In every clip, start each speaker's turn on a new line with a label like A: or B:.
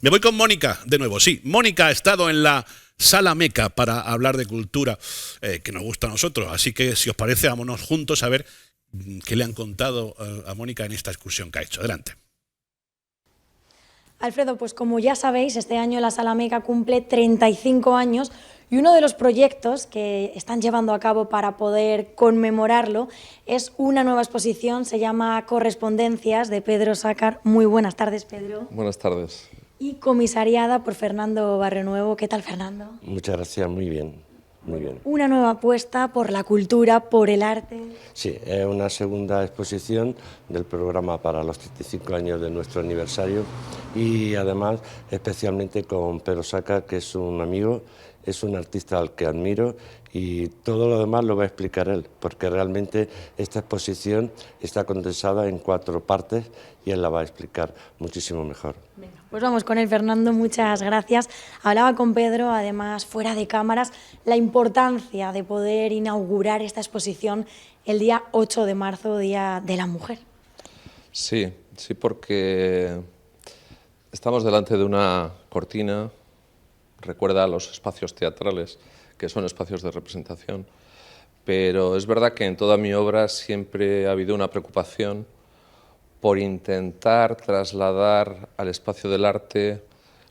A: Me voy con Mónica de nuevo. Sí, Mónica ha estado en la Sala Meca para hablar de cultura que nos gusta a nosotros. Así que, si os parece, vámonos juntos a ver qué le han contado a Mónica en esta excursión que ha hecho. Adelante.
B: Alfredo, pues como ya sabéis, este año la Sala Meca cumple 35 años y uno de los proyectos que están llevando a cabo para poder conmemorarlo es una nueva exposición, se llama Correspondencias, de Pedro Sácar. Muy buenas tardes, Pedro.
C: Buenas tardes.
B: Y comisariada por Fernando Barrionuevo. ¿Qué tal, Fernando?
D: Muchas gracias, muy bien. Muy bien.
B: Una nueva apuesta por la cultura, por el arte.
D: Sí, es una segunda exposición del programa para los 35 años de nuestro aniversario y además especialmente con Pedro Sácar, que es un amigo, es un artista al que admiro y todo lo demás lo va a explicar él, porque realmente esta exposición está condensada en 4 partes y él la va a explicar muchísimo mejor.
B: Venga, pues vamos con él, Fernando, muchas gracias. Hablaba con Pedro, además, fuera de cámaras, la importancia de poder inaugurar esta exposición el día 8 de marzo, Día de la Mujer.
C: Sí, porque estamos delante de una cortina, recuerda a los espacios teatrales, que son espacios de representación, pero es verdad que en toda mi obra siempre ha habido una preocupación por intentar trasladar al espacio del arte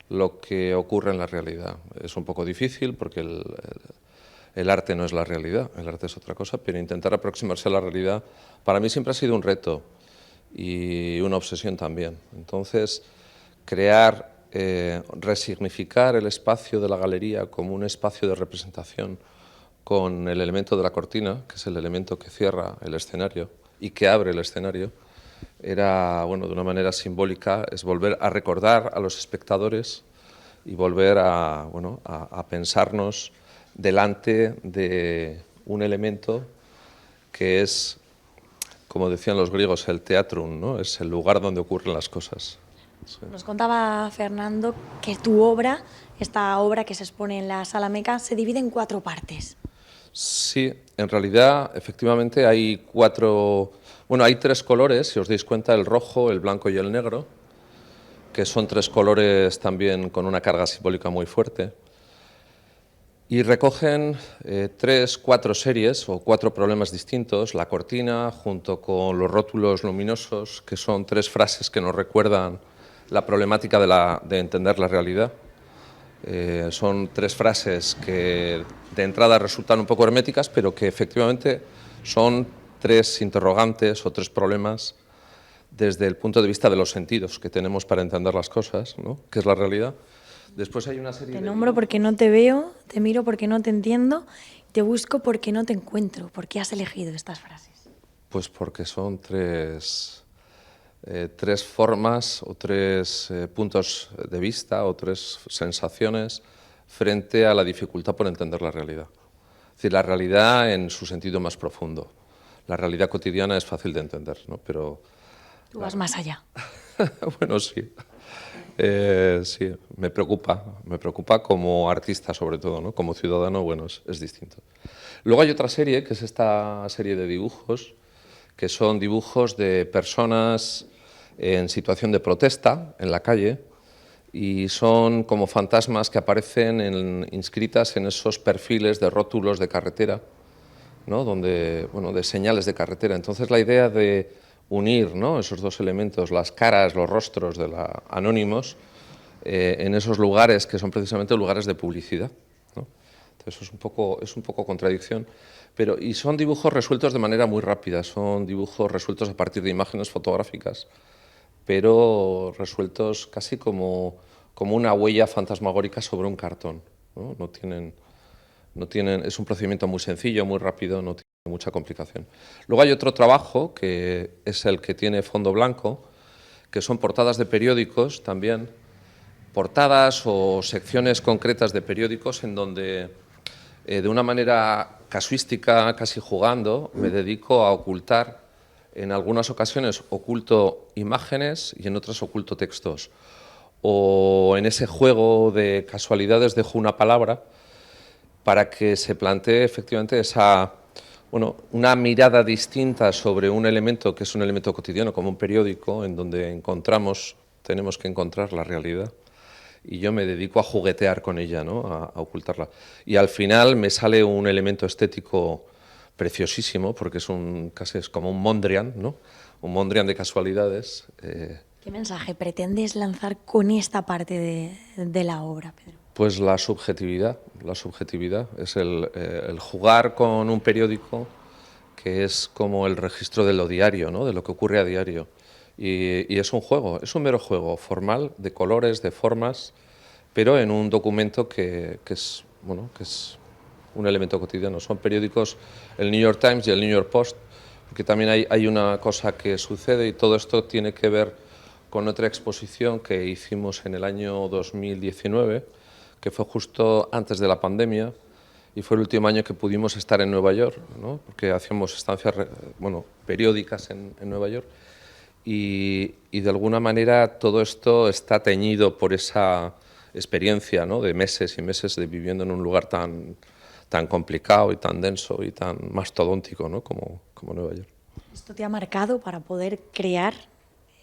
C: lo que ocurre en la realidad. Es un poco difícil porque el arte no es la realidad, el arte es otra cosa, pero intentar aproximarse a la realidad para mí siempre ha sido un reto y una obsesión también. Entonces, resignificar el espacio de la galería como un espacio de representación con el elemento de la cortina, que es el elemento que cierra el escenario y que abre el escenario, era, bueno, de una manera simbólica, es volver a recordar a los espectadores y volver a pensarnos delante de un elemento que es, como decían los griegos, el teatrum, ¿no? Es el lugar donde ocurren las cosas. Sí.
B: Nos contaba Fernando que tu obra, esta obra que se expone en la Sala Meca, se divide en 4 partes.
C: Sí, en realidad, efectivamente, hay 3 colores, si os dais cuenta, el rojo, el blanco y el negro, que son 3 colores también con una carga simbólica muy fuerte, y recogen 4 series o 4 problemas distintos, la cortina junto con los rótulos luminosos, que son 3 frases que nos recuerdan la problemática de entender la realidad. Son 3 frases que de entrada resultan un poco herméticas, pero que efectivamente son 3 interrogantes o 3 problemas desde el punto de vista de los sentidos que tenemos para entender las cosas, ¿no? Que es la realidad. Después hay una serie
B: Te nombro porque no te veo, te miro porque no te entiendo, te busco porque no te encuentro. ¿Por qué has elegido estas frases?
C: Pues porque son 3 formas o 3 puntos de vista o 3 sensaciones frente a la dificultad por entender la realidad. Es decir, la realidad en su sentido más profundo. La realidad cotidiana es fácil de entender, ¿no? Pero
B: tú vas más allá.
C: Bueno, sí. Sí, me preocupa como artista sobre todo, ¿no? Como ciudadano, bueno, es distinto. Luego hay otra serie, que es esta serie de dibujos, que son dibujos de personas en situación de protesta en la calle y son como fantasmas que aparecen inscritas en esos perfiles de rótulos de carretera, ¿no? De señales de carretera. Entonces la idea de unir, ¿no? Esos 2 elementos, las caras, los rostros de anónimos, en esos lugares que son precisamente lugares de publicidad, ¿no? Entonces es un poco contradicción, y son dibujos resueltos de manera muy rápida, son dibujos resueltos a partir de imágenes fotográficas, pero resueltos casi como una huella fantasmagórica sobre un cartón, ¿no? No tienen, es un procedimiento muy sencillo, muy rápido, no tiene mucha complicación. Luego hay otro trabajo, que es el que tiene fondo blanco, que son portadas de periódicos también, portadas o secciones concretas de periódicos en donde, de una manera casuística, casi jugando, me dedico a ocultar, en algunas ocasiones oculto imágenes y en otras oculto textos. O en ese juego de casualidades dejo una palabra para que se plantee efectivamente una mirada distinta sobre un elemento que es un elemento cotidiano, como un periódico, en donde tenemos que encontrar la realidad. y yo me dedico a juguetear con ella, ¿no? A ocultarla. Y al final me sale un elemento estético preciosísimo, porque casi es como un Mondrian, ¿no? Un Mondrian de casualidades.
B: ¿Qué mensaje pretendes lanzar con esta parte de la obra, Pedro?
C: Pues la subjetividad es el jugar con un periódico que es como el registro de lo diario, ¿no? De lo que ocurre a diario. Y es un juego, es un mero juego formal, de colores, de formas, pero en un documento que es un elemento cotidiano. Son periódicos, el New York Times y el New York Post, porque también hay una cosa que sucede, y todo esto tiene que ver con otra exposición que hicimos en el año 2019, que fue justo antes de la pandemia, y fue el último año que pudimos estar en Nueva York, ¿no? Porque hacíamos estancias periódicas en Nueva York. Y de alguna manera todo esto está teñido por esa experiencia, ¿no? De meses y meses de viviendo en un lugar tan complicado y tan denso y tan mastodóntico, ¿no? como Nueva York.
B: ¿Esto te ha marcado para poder crear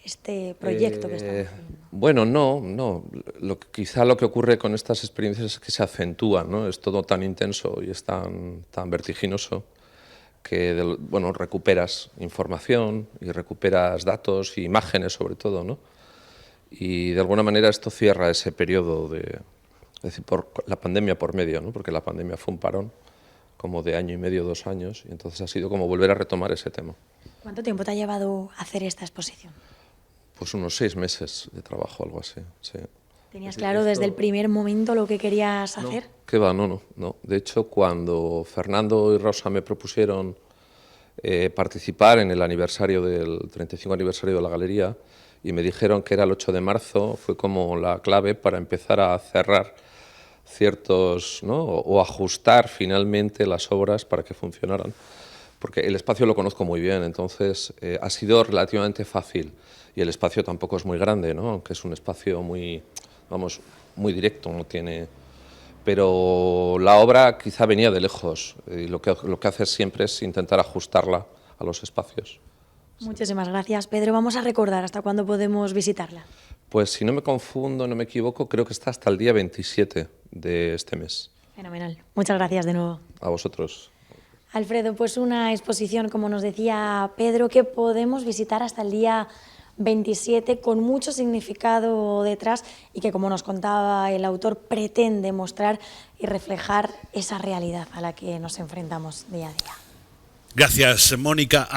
B: este proyecto que estamos haciendo?
C: Bueno, no. Quizá lo que ocurre con estas experiencias es que se acentúan, ¿no? Es todo tan intenso y es tan vertiginoso que recuperas información y recuperas datos y imágenes sobre todo, ¿no? Y de alguna manera esto cierra ese periodo es decir, por la pandemia por medio, ¿no? Porque la pandemia fue un parón como de año y medio, 2 años, y entonces ha sido como volver a retomar ese tema.
B: ¿Cuánto tiempo te ha llevado a hacer esta exposición?
C: Pues unos 6 meses de trabajo, algo así, sí.
B: ¿Tenías claro desde el primer momento lo que querías hacer?
C: ¿Qué va? No. De hecho, cuando Fernando y Rosa me propusieron participar en el 35 aniversario de la galería, y me dijeron que era el 8 de marzo, fue como la clave para empezar a cerrar ciertos, ¿no? o ajustar finalmente las obras para que funcionaran. Porque el espacio lo conozco muy bien, entonces ha sido relativamente fácil, y el espacio tampoco es muy grande, ¿no? Aunque es un espacio muy directo, no tiene... Pero la obra quizá venía de lejos, y lo que haces siempre es intentar ajustarla a los espacios.
B: Muchísimas gracias, Pedro. Vamos a recordar hasta cuándo podemos visitarla.
C: Pues si no me confundo, no me equivoco, creo que está hasta el día 27 de este mes.
B: Fenomenal. Muchas gracias de nuevo.
C: A vosotros.
B: Alfredo, pues una exposición, como nos decía Pedro, que podemos visitar hasta el día 27 con mucho significado detrás, y que, como nos contaba el autor, pretende mostrar y reflejar esa realidad a la que nos enfrentamos día a día.
A: Gracias, Mónica.